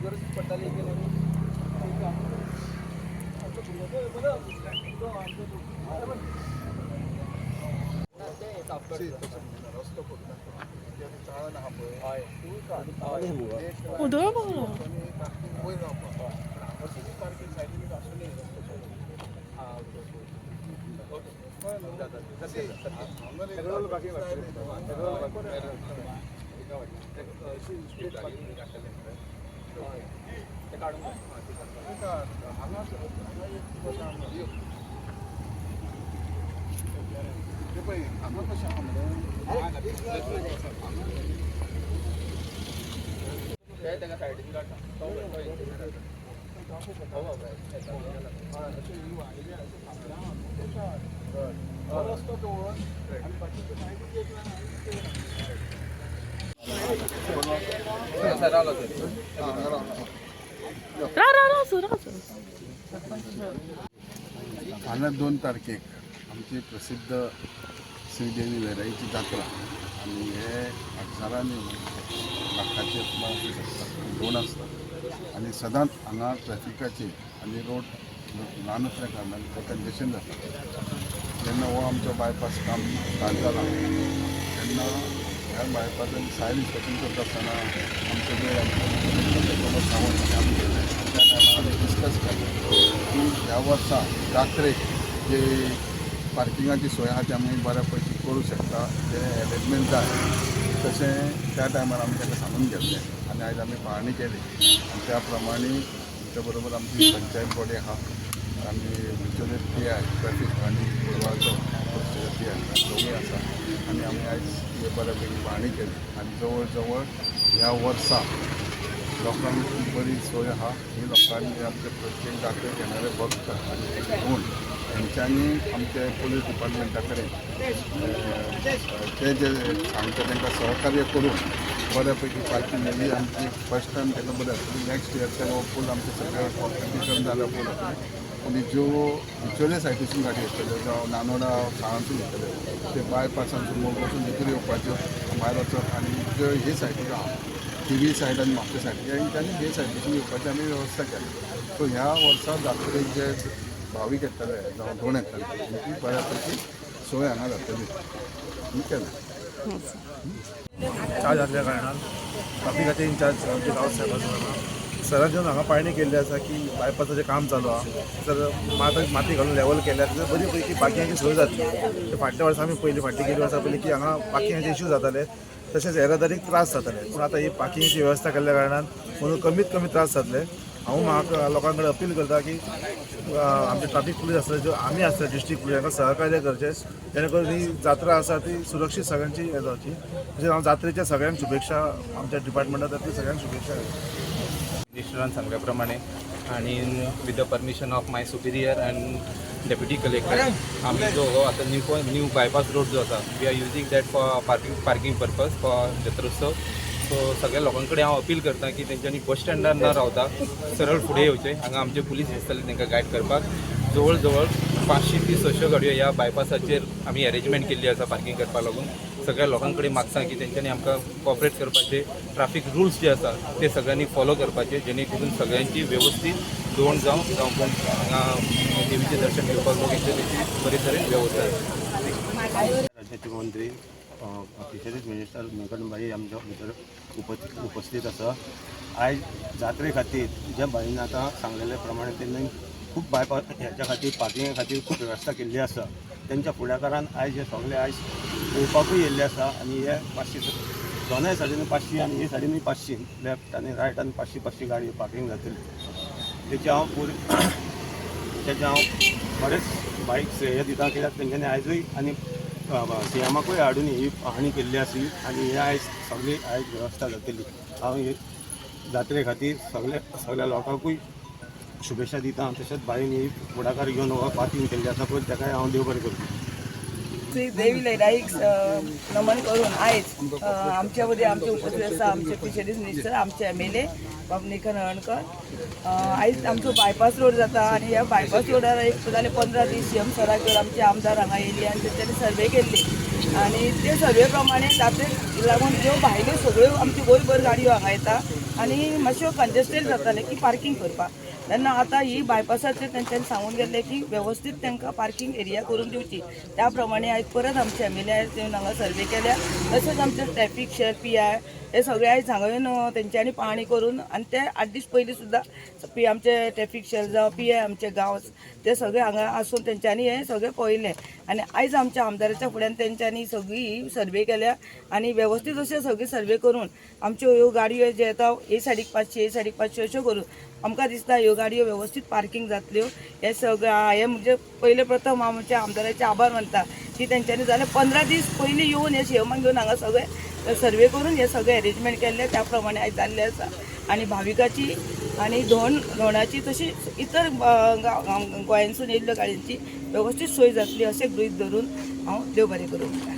गरज पडटाली फाल्यां 2 तारखेक आमची प्रसिद्ध श्रीदेवी वेराईची जात्रा आनी हे अक्षरांनी लाखाचे ऑफीस आसता रोड आसता आनी सदांच हांगा ट्रॅफिकाची आनी रोड ल्हान आसल्या कारणान ते कंजेशन जाता. जेन्ना हो आमचो बायपास काम स्टार्ट जाला तेन्ना ह्या बायपासान सायड इन्स्पेक्शन करता आसतना आमचे जे सावंत आमी गेले त्या टायमार आमी डिस्कस केलें की ह्या वर्सा जात्रेक जे पार्किंगाची सोय आहा ती आमी बऱ्या पैकी करूं शकता जे अरेंजमेंट जाय तशें त्या टायमार आमी ताका सांगून घेतलें आनी आयज आमी पाहणी केली आनी त्या प्रमाणे त्या बरोबर आमची पंचायत बॉडी आहा आमी भितरले PI ट्रॅफिक आनी गोवाचो PI दोगूय आसा आनी आमी आयज बऱ्या पैकी पाहणी केली आनी जवळ जवळ ह्या वर्सा लोकांक बरी सोय आहा ही लोकांनी आमचे प्रत्येक जात्रेक येणारे भक्त आनी घेवन तेंच्यांनी आमचे पुलीस डिपार्टमेंटा कडेन ते जे सांगता तांकां सहकार्य करून बऱ्या पैकी पार्किंग ही आमची फर्स्ट टायम तेका बरें आसतली. नेक्स्ट इयरच्यान हो पूल आमचे सगळे कंडिशन जाल्या पूल आनी ज्यो भितरले सायडीसून गाडी येतल्यो जावं नानोडा साळांतून येतल्यो ते बायपासांसून मोगोसून भितर येवपाच्यो भायर वचप आनी ज्यो हे सायडीक आहा TV सायड आनी म्हापशे सायडीक तेंच्यांनी हे सायडीसून येवपाची आमी वेवस्था केली. सो ह्या वर्सा जात्रेक जे भावीक येतले जावं धोण येतले तेंची बऱ्या पैकी सोय हांगा जातली केलें. चार्ज असल्या कारणान ट्राफिकाचे इंचार्ज आमचे गांवसाहेब आसा सरान जेवन हांगा पाळणी केल्ली आसा की बायपासाचें काम चालू आहा तर माती घालून लेवल केल्यार बरी पैकी पार्किंगाची सोय जातली. फाटल्या वर्सा आमी फाटी गेली वर्सा पयलीं की हांगा पार्किंगाचे इश्यू जाताले तशेंच येरादारीक त्रास जाताले पूण आतां ही पार्किंगाची वेवस्था केल्ल्या कारणान म्हणून कमीत कमी त्रास जातले. हांव म्हाका लोकां कडेन अपील करता की आमचे ट्राफीक पुलीस आसता ज्यो आमी आसता डिस्ट्रिक्ट पुलीस हांकां सहकार्य करचें जेणे करून ही जात्रा आसा ती सुरक्षीत सगळ्यांची हे जावची. तशेंच हांव जात्रेच्या सगळ्यांक शुभेच्छा आमच्या डिपार्टमेंटातर्फे सगळ्यांक शुभेच्छा मिनिस्टरान सांगल्या प्रमाणे आणि with the permission of my superior and deputy collector आम्ही जो आता न्यू बायपास रोड जो आसा we are using that for parking purpose for जत्रोत्सव. सो सगळ्या लोकांकडे हांव अपील करता की तेंच्यांनी बस स्टँडार न रावता सरळ फुडें येवचें. हांगा आमचे पुलीस आसतले तांकां गायड करपाक. जवळ जवळ 500 ते 600 गाडयो ह्या बायपासाचेर आमी अरेंजमेंट केल्ली आसा पार्किंग करपाक लागून. सगळ्या लोकांकडे मागता की तेंच्यांनी आमकां कॉपरेट करपाचे ट्राफीक रुल्स जे आसा ते सगळ्यांनी फॉलो करपाचे जेणे करून सगळ्यांची वेवस्थीत दोन जावं कोण हांगा देवीचें दर्शन घेवपाक लोक येतले तेची बरे तरेन वेवस्था जाता. राज्याचे मंत्री फिशरीज मिनिस्टर मेघनबाई आमच्या भितर उपस्थित आसा. आयज जात्रे खातीर ज्या बाईन आतां सांगलेल्या प्रमाणे तेणी खूब बायपास ह्याच्या खातीर पार्किंगा खातीर खूब वेवस्था केल्ली आसा. तेंच्या फुडाकारान आयज हे सगळे आयज पळोवपाकूय येयल्ले आसा आनी हे 500 दोनाय सायडीन 500 आनी हे सायडीन 500 लेफ्ट आनी रायट आनी 500 गाडी पार्किंग जातली. तेचे हांव बरेच बायक श्रेय दिता कित्याक तेंच्यांनी आयजूय आनी सीएमाकूय हाडून ही पाहणी केल्ली आसी आनी हे आयज सगळी आयज वेवस्था जातली. हांव हे जात्रे खातीर सगळ्या लोकांकूय शुभेच्छा दिता. तशेंच बाईन ही फुडाकार घेवन पार्किंग केल्ली आसा पळय ताकाय हांव देव बरें करता. श्री देवी लयराईक नमन करून आयज आमच्या मध्ये आमचे उपस्थित आसा आमचे फिशरीज मिनिस्टर आमचे MLA बाबनेकर नळणकर आयज आमचो बायपास रोड जाता आनी ह्या बायपास रोडार एक जाले 15 दीस CM सराकर आमचे आमदार हांगा येयले आनी तेंच्यांनी सर्वे केल्ली आनी ते सर्वे प्रमाणे ताचे लागून ज्यो भायल्यो सगळ्यो आमच्यो गोंयभर गाडयो हांगा येता आनी मातश्यो कंजेस्टेड जाताले की पार्किंग करपाक तेन्ना आतां ही बायपासाचेर तेंच्यांनी सांगून गेल्ले की वेवस्थीत तांकां पार्किंग एरिया करून दिवची त्या प्रमाणे आयज परत आमचे MLA येवन हांगा सर्वे केल्या तशेंच आमचे ट्रॅफिक शेअर PI हे सगळे आयज हांगा येवन तेंच्यांनी पाहणी करून आनी ते 8 दीस पयलीं सुद्दां आमचे ट्रॅफिक शेअर जावं PI आमचे गांव ते सगळे हांगा आसून तेंच्यांनी हे सगळे पळयले आनी आयज आमच्या आमदाराच्या फुड्यान तेंच्यांनी सगळी सर्वे केल्या आनी वेवस्थीत अशें सगळे सर्वे करून आमच्यो ह्यो गाडयो जे येता हे सायडीक 500 हे सायडीक 500 अश्यो करून आमकां दिसता ह्यो गाडयो वेवस्थीत पार्किंग जातल्यो हे सगळं हे म्हणजे पयले प्रथम आमच्या आमदाराचे आभार मानता की तेंच्यांनी जाले 15 दीस पयलीं येवन हे शेवमाक घेवन हांगा सगळे सर्वे करून हे सगळे अरेंजमेंट केल्ले त्या प्रमाणे आयज जाल्ले आसा आनी भाविकाची आनी धोंडाची तशीच इतर गोंयांसून येयल्ल्या गाडयांची वेवस्थीत सोय जातली अशें गृहीत धरून हांव देव बरें करूं.